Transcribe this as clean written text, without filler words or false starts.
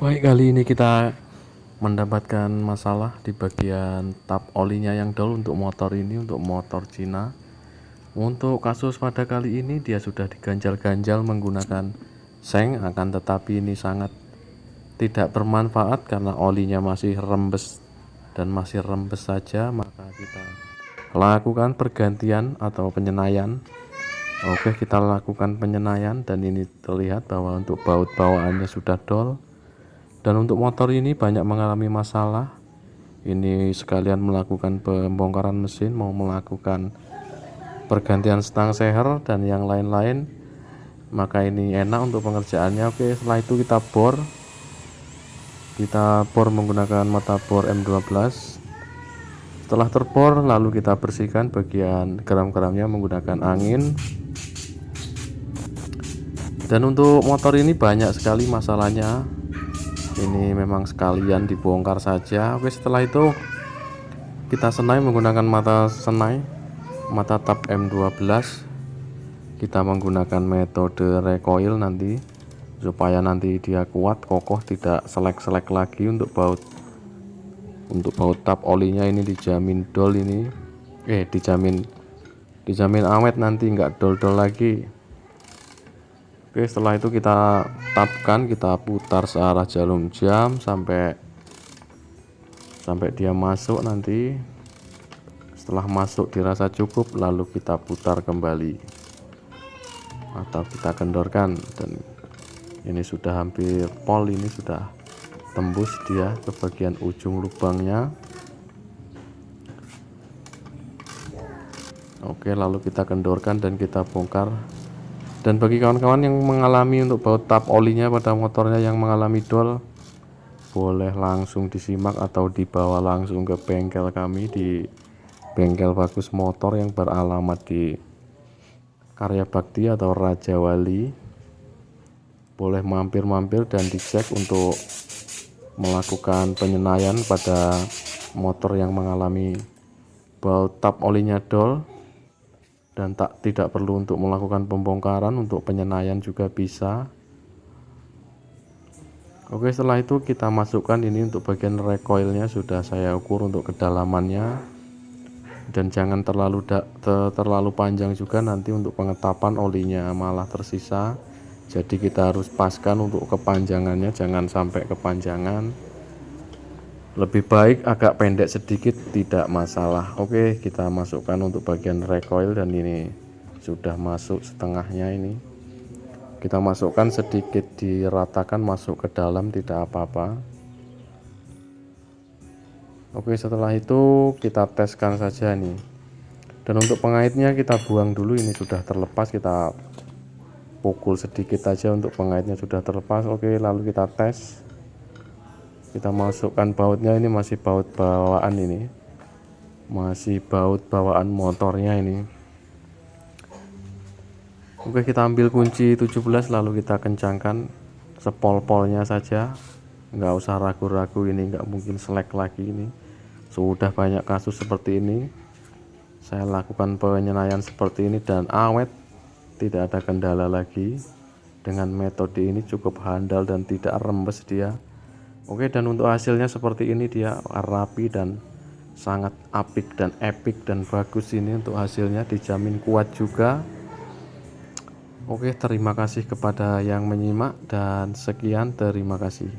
Baik, kali ini kita mendapatkan masalah di bagian tap olinya yang dull untuk motor ini, untuk motor Cina. Untuk kasus pada kali ini dia sudah diganjal-ganjal menggunakan seng, akan tetapi ini sangat tidak bermanfaat karena olinya masih rembes dan masih rembes saja. Maka kita lakukan pergantian atau penyenaian. Oke, kita lakukan penyenaian dan ini terlihat bahwa untuk baut bawaannya sudah dull. Dan untuk motor ini banyak mengalami masalah. Ini sekalian melakukan pembongkaran mesin, mau melakukan pergantian stang seher dan yang lain-lain. Maka ini enak untuk pengerjaannya. Oke, setelah itu kita bor. Kita bor menggunakan mata bor M12. Setelah terbor lalu kita bersihkan bagian geram-geramnya menggunakan angin. Dan untuk motor ini banyak sekali masalahnya. Ini memang sekalian dibongkar saja. Oke, setelah itu kita senai menggunakan mata senai, mata tap M12. Kita menggunakan metode recoil nanti supaya nanti dia kuat, kokoh, tidak selek-selek lagi. Untuk baut tap olinya ini dijamin dull ini. Dijamin awet, nanti nggak dull-dull lagi. Oke, setelah itu kita tapkan, kita putar searah jarum jam sampai dia masuk nanti. Setelah masuk dirasa cukup lalu kita putar kembali atau kita kendorkan, dan ini sudah hampir pol, ini sudah tembus dia ke bagian ujung lubangnya. Oke, lalu kita kendorkan dan kita bongkar. Dan bagi kawan-kawan yang mengalami untuk baut tap olinya pada motornya yang mengalami dull, boleh langsung disimak atau dibawa langsung ke bengkel kami di Bengkel Bagus Motor yang beralamat di Karya Bakti atau Raja Wali. Boleh mampir-mampir dan dicek untuk melakukan penyenaian pada motor yang mengalami baut tap olinya dull. Dan tidak perlu untuk melakukan pembongkaran, untuk penyenaian juga bisa. Oke, setelah itu kita masukkan ini untuk bagian recoilnya sudah saya ukur untuk kedalamannya, dan jangan terlalu panjang juga, nanti untuk pengetapan olinya malah tersisa. Jadi kita harus paskan untuk kepanjangannya, jangan sampai kepanjangan. Lebih baik agak pendek sedikit, tidak masalah. Oke, kita masukkan untuk bagian recoil dan ini sudah masuk setengahnya. Ini kita masukkan sedikit, diratakan masuk ke dalam, tidak apa-apa. Oke, setelah itu kita teskan saja nih. Dan untuk pengaitnya kita buang dulu, ini sudah terlepas, kita pukul sedikit aja untuk pengaitnya sudah terlepas. Oke, lalu kita tes. Kita masukkan bautnya, ini masih baut bawaan, ini masih baut bawaan motornya ini. Oke, kita ambil kunci 17 lalu kita kencangkan sepol-polnya saja, nggak usah ragu-ragu, ini nggak mungkin selek lagi. Ini sudah banyak kasus seperti ini, saya lakukan penyenaian seperti ini dan awet, tidak ada kendala lagi. Dengan metode ini cukup handal dan tidak rembes dia. Oke, dan untuk hasilnya seperti ini, dia rapi dan sangat apik dan epic dan bagus. Ini untuk hasilnya dijamin kuat juga. Oke, terima kasih kepada yang menyimak dan sekian, terima kasih.